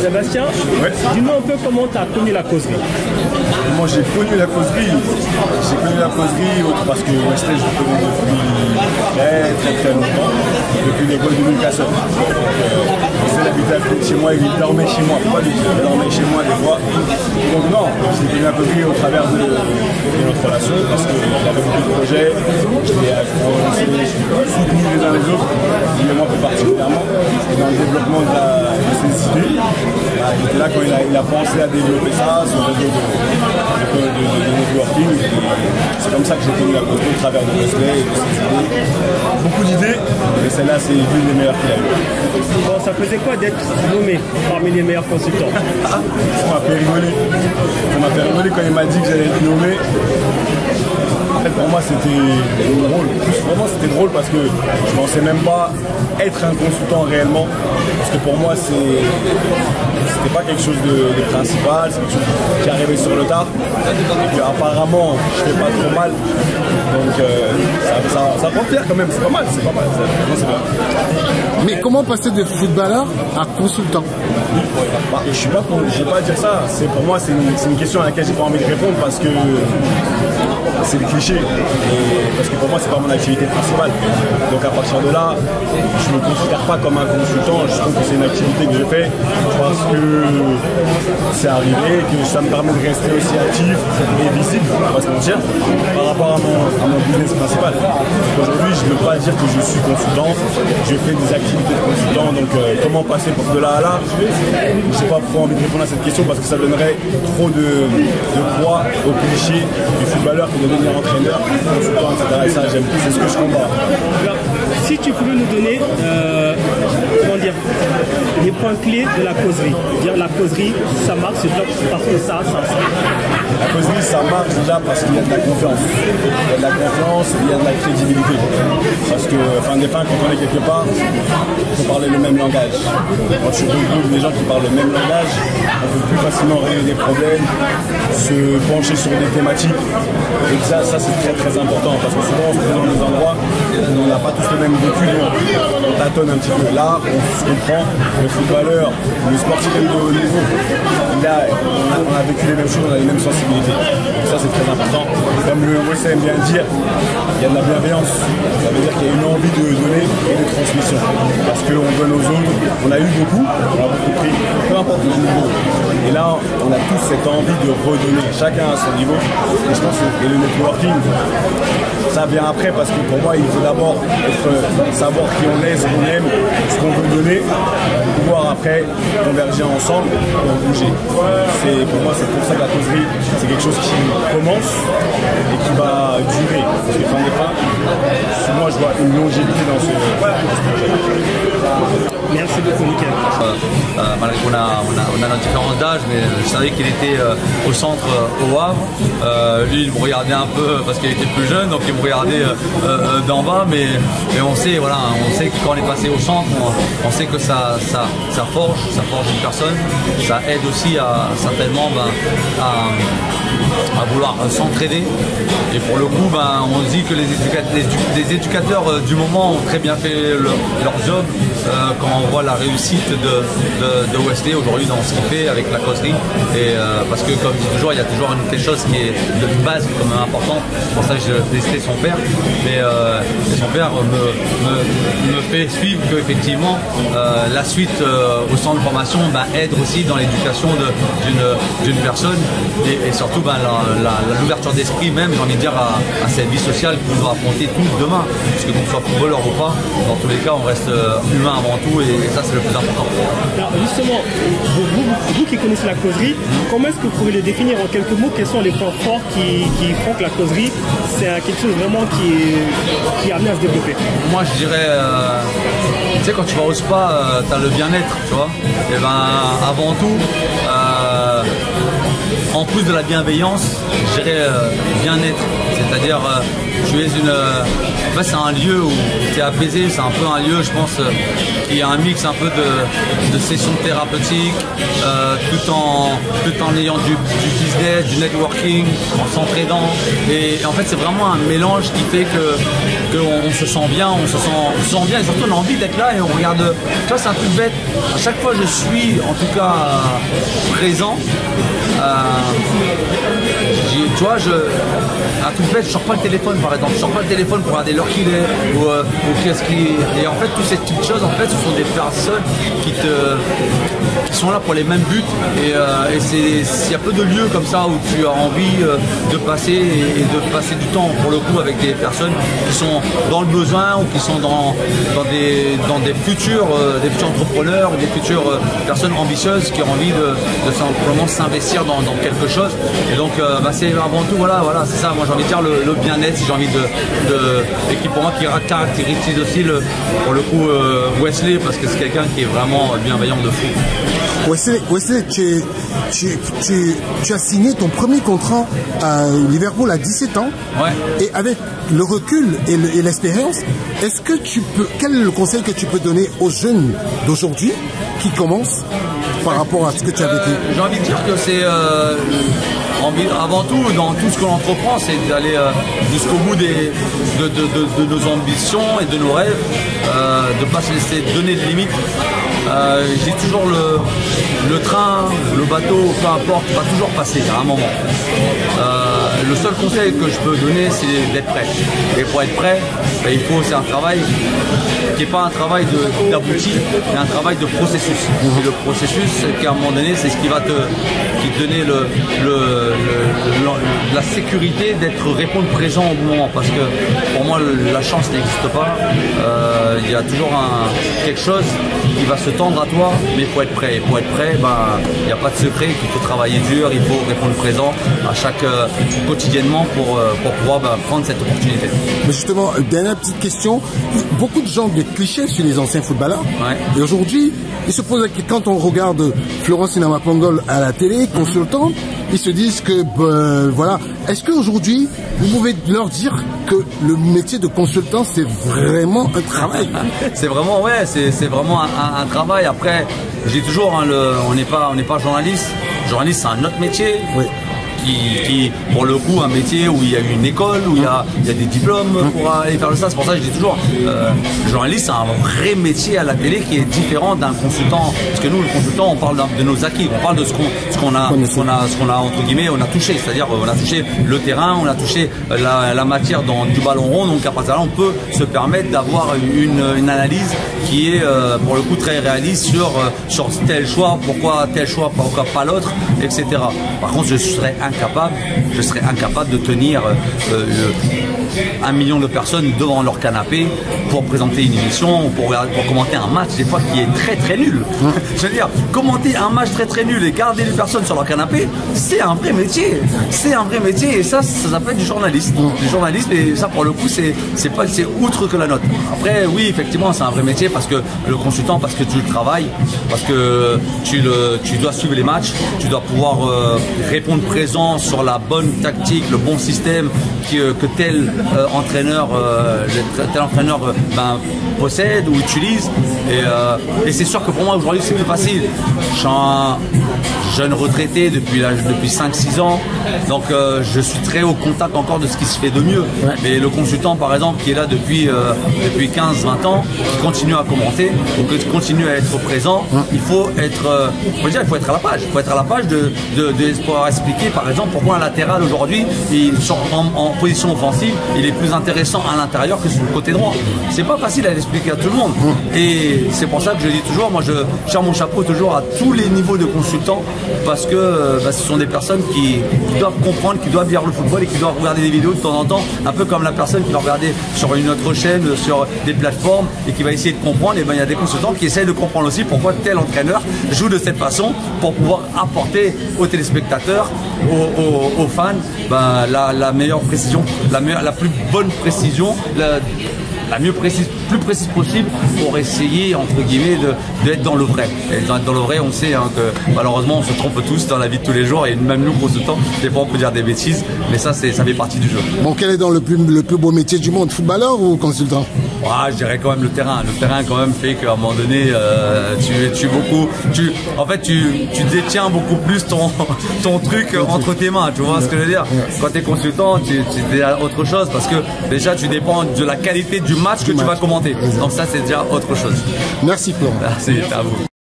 Sébastien, ouais. Dis-nous un peu comment tu as connu la causerie. Moi j'ai connu la causerie. J'ai connu la causerie parce que Wesley je le connais depuis très longtemps, depuis l'école de Newcastle. Wesley habitait à côté de chez moi, il dormait chez moi, pas du tout, il dormait chez moi des fois. Donc non, j'ai connu la causerie au travers de notre relation parce qu'il avait beaucoup de projets, je l'ai soutenu les uns les autres, lui et moi plus particulièrement, dans le développement de ses idées. Il était là quand il a pensé à développer ça, son réseau de networking. C'est comme ça que j'ai connu la causerie au travers de Wesley et de ses idées. Beaucoup d'idées, mais celle-là c'est l'une des meilleures qu'il a eues. Bon, ça faisait quoi d'être nommé parmi les meilleurs consultants? Ça m'a fait rigoler. Ça m'a fait rigoler quand il m'a dit que j'allais être nommé. En fait, pour moi, c'était drôle. Vraiment, c'était drôle parce que je ne pensais même pas être un consultant réellement. Parce que pour moi, c'était pas quelque chose de principal, c'est quelque chose qui arrivait sur le tard. Et que apparemment, je fais pas trop mal. Donc, ça prend fier quand même. C'est pas mal, c'est pas mal. C'est bien. Mais comment passer de footballeur à consultant? Bah, je vais pas à dire ça. Pour moi, c'est une question à laquelle j'ai pas envie de répondre parce que c'est le cliché. Et parce que pour moi, c'est pas mon activité principale. Donc à partir de là, je me considère pas comme un consultant. Je trouve que c'est une activité que je fais parce que c'est arrivé, que ça me permet de rester aussi actif et visible, on va pas se mentir, par rapport à mon business principal. Aujourd'hui, je ne veux pas dire que je suis consultant. Je fais des activités de consultant. Donc comment passer de là à là? J'ai pas trop envie de répondre à cette question parce que ça donnerait trop de poids au cliché du footballeur qui doit devenir entraîneur, consultant, etc. Et ça, j'aime plus, c'est ce que je combats. Alors, si tu pouvais nous donner les points clés de la causerie, dire la causerie, ça marche, c'est parce que ça. La causerie, ça marche déjà parce qu'il y a de la confiance. Il y a de la confiance, il y a de la crédibilité. Parce que, fin des fins, quand on est quelque part, il faut parler le même langage. Quand je regroupe des gens qui parlent le même langage, on peut plus facilement régler des problèmes, se pencher sur des thématiques. Et ça c'est très très important parce que souvent on se trouve dans des endroits où on n'a pas tous le même vécu, on tâtonne un petit peu. Là, on se comprend, le footballeur, le sportif de haut niveau, là, on a vécu les mêmes choses, on a les mêmes sensibilités. Donc ça c'est très important. Comme le Wesley aime bien dire, il y a de la bienveillance. Ça veut dire qu'il y a une envie de donner et de transmission. Parce qu'on donne aux autres, on a eu beaucoup, on a beaucoup pris, peu importe le niveau. Et là, on a tous cette envie de redonner, chacun à son niveau. Et je pense que le networking, ça vient après parce que pour moi, il faut d'abord savoir qui on est, ce qu'on aime, ce qu'on veut donner, pour pouvoir après converger ensemble pour bouger. Pour moi, c'est pour ça que la causerie, c'est quelque chose qui commence et qui va durer. Parce que fin des fins, moi, je vois une longévité dans ce projet. Merci beaucoup, Mickaël. Malgré qu'on a notre différence d'âge, mais je savais qu'il était au centre au Havre. Lui, il me regardait un peu parce qu'il était plus jeune, donc il me regardait d'en bas, mais on sait, voilà, on sait que quand on est passé au centre, on sait que ça forge une personne, ça aide aussi certainement à vouloir s'entraider. Et pour le coup, on se dit que les éducateurs du moment ont très bien fait leur job quand on voit la réussite de Wesley aujourd'hui dans ce qu'il fait avec la causerie. Et parce que comme je dis toujours, il y a toujours quelque chose qui est de base comme important. Pour ça, je détestais son père, mais son père me fait suivre qu'effectivement la suite au centre de formation aide aussi dans l'éducation d'une personne et surtout l'ouverture d'esprit même, j'ai envie de dire, à cette vie sociale qu'on doit affronter tous demain, parce que qu'on soit footballeur ou pas, dans tous les cas on reste humain avant tout et ça c'est le plus important. Alors justement, vous qui connaissez la causerie, comment est-ce que vous pouvez le définir en quelques mots? Quels sont les points forts qui font que la causerie c'est quelque chose vraiment qui est amené à se développer? Moi je dirais, tu sais, quand tu vas au spa, tu as le bien-être, tu vois, et avant tout, en plus de la bienveillance, je dirais bien-être, c'est-à-dire tu es une... En fait, c'est un lieu où tu es apaisé, c'est un peu un lieu, je pense, qui a un mix un peu de sessions thérapeutiques, tout en ayant du business, du networking, en s'entraidant. Et en fait, c'est vraiment un mélange qui fait qu'on se sent bien, on se sent bien et surtout on a envie d'être là et on regarde. Tu vois, c'est un truc bête. À chaque fois, je suis en tout cas présent. Tu vois, un truc bête, je sors pas le téléphone par exemple, je sors pas le téléphone pour regarder l'heure qu'il est ou qu'est-ce qui. Et en fait, toutes ces petites choses, en fait, ce sont des personnes qui sont là pour les mêmes buts. Et il y a peu de lieux comme ça où tu as envie de passer et de passer du temps pour le coup avec des personnes qui sont dans le besoin ou qui sont dans des futurs entrepreneurs, des futures personnes ambitieuses qui ont envie de simplement s'investir dans quelque chose. Et donc c'est avant tout voilà c'est ça, moi j'ai envie de dire le bien-être, si j'ai envie et qui pour moi qui caractérise aussi pour le coup Wesley, parce que c'est quelqu'un qui est vraiment bienveillant de fou. Wesley, tu as signé ton premier contrat à Liverpool à 17 ans. Ouais. Et avec le recul et l'expérience, quel est le conseil que tu peux donner aux jeunes d'aujourd'hui qui commencent par rapport à ce que tu as vécu? J'ai envie de dire que c'est avant tout, dans tout ce que l'on entreprend, c'est d'aller jusqu'au bout de nos ambitions et de nos rêves, de ne pas se laisser donner de limites. J'ai toujours le train, le bateau, peu importe, va toujours passer à un moment. Le seul conseil que je peux donner, c'est d'être prêt. Et pour être prêt, c'est un travail qui n'est pas un travail d'abouti, mais un travail de processus. Et le processus, qu'à un moment donné, c'est ce qui va te donner la sécurité répondre présent au bon moment. Parce que pour moi, la chance n'existe pas. Il y a toujours quelque chose qui va se tendre à toi, mais il faut être prêt. Et pour être prêt, il n'y a pas de secret, il faut travailler dur, il faut répondre présent quotidiennement pour pouvoir prendre cette opportunité. Mais justement, dernière petite question, beaucoup de gens ont des clichés sur les anciens footballeurs. Ouais. Et aujourd'hui, ils se posent quand on regarde Florence Sinama-Pangol à la télé, consultant, ils se disent que voilà. Est-ce qu'aujourd'hui, vous pouvez leur dire que le métier de consultant, c'est vraiment un travail? C'est vraiment, ouais, c'est vraiment un travail. Après, je dis toujours, on n'est pas journaliste. Journaliste, c'est un autre métier. Oui. Qui, pour le coup, un métier où il y a une école, où il y a des diplômes pour aller faire ça. C'est pour ça que je dis toujours, le journaliste, c'est un vrai métier à la télé qui est différent d'un consultant. Parce que nous, le consultant, on parle de nos acquis, on parle de ce qu'on a entre guillemets, on a touché. C'est-à-dire, on a touché le terrain, on a touché la matière du ballon rond. Donc à partir de là, on peut se permettre d'avoir une analyse qui est, pour le coup, très réaliste sur tel choix, pourquoi tel choix, pourquoi pas l'autre, etc. Par contre, je serais incapable de tenir 1 million de personnes devant leur canapé pour présenter une émission ou pour commenter un match des fois qui est très très nul. Je veux dire, commenter un match très très nul et garder les personnes sur leur canapé, c'est un vrai métier. C'est un vrai métier et ça s'appelle du journaliste. Du journalisme, et ça pour le coup c'est outre que la note. Après oui, effectivement c'est un vrai métier parce que le consultant, parce que tu le travailles, parce que tu dois suivre les matchs, tu dois pouvoir répondre présent sur la bonne tactique, le bon système que tel entraîneur possède ou utilise. Et c'est sûr que pour moi aujourd'hui c'est plus facile. Je suis un jeune retraité depuis 5-6 ans, donc je suis très au contact encore de ce qui se fait de mieux. Ouais. Mais le consultant par exemple qui est là depuis 15-20 ans, qui continue à commenter, ou qui continue à être présent, il faut être à la page. Il faut être à la page de pouvoir expliquer par exemple pourquoi un latéral aujourd'hui en position offensive il est plus intéressant à l'intérieur que sur le côté droit. C'est pas facile à l'expliquer à tout le monde. Et c'est pour ça que je dis toujours, moi je tire mon chapeau toujours à tous les niveaux de consultants, parce que ce sont des personnes qui doivent comprendre, qui doivent lire le football et qui doivent regarder des vidéos de temps en temps, un peu comme la personne qui va regarder sur une autre chaîne, sur des plateformes et qui va essayer de comprendre. Et il y a des consultants qui essayent de comprendre aussi pourquoi tel entraîneur joue de cette façon pour pouvoir apporter aux téléspectateurs, aux fans, la meilleure précision, la plus bonne précision, plus précise possible pour essayer, entre guillemets, d'être dans le vrai. Et dans le vrai, on sait hein, que malheureusement, on se trompe tous dans la vie de tous les jours et même nous, consultants, des fois on peut dire des bêtises, mais ça fait partie du jeu. Bon, quel est dans le plus beau métier du monde, footballeur ou consultant? Je dirais quand même le terrain. Le terrain quand même fait qu'à un moment donné, tu détiens beaucoup plus ton truc entre tes mains. Tu vois ce que je veux dire? Quand tu es consultant, tu as autre chose parce que déjà tu dépends de la qualité du match que tu vas commenter. Donc ça c'est déjà autre chose. Merci Florent. Merci à vous.